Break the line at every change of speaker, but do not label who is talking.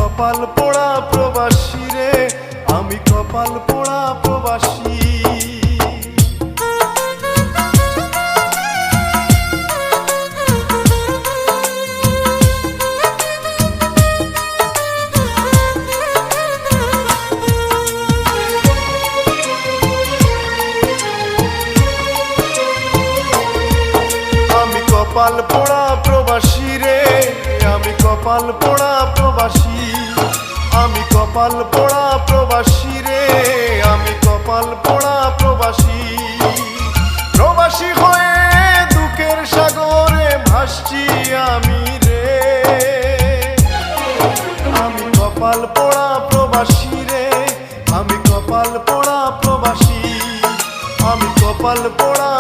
কপাল পোড়া প্রবাসী রে, আমি কপাল পোড়া প্রবাসী। কপাল পোড়া প্রবাসী রে, আমি কপাল পোড়া প্রবাসী। আমি কপাল পোড়া প্রবাসী রে, আমি কপাল পোড়া প্রবাসী। প্রবাসী হয়ে দুঃখের সাগরে ভাসছি আমি রে, আমি কপাল পোড়া প্রবাসী রে, আমি কপাল পোড়া প্রবাসী। আমি কপাল পোড়া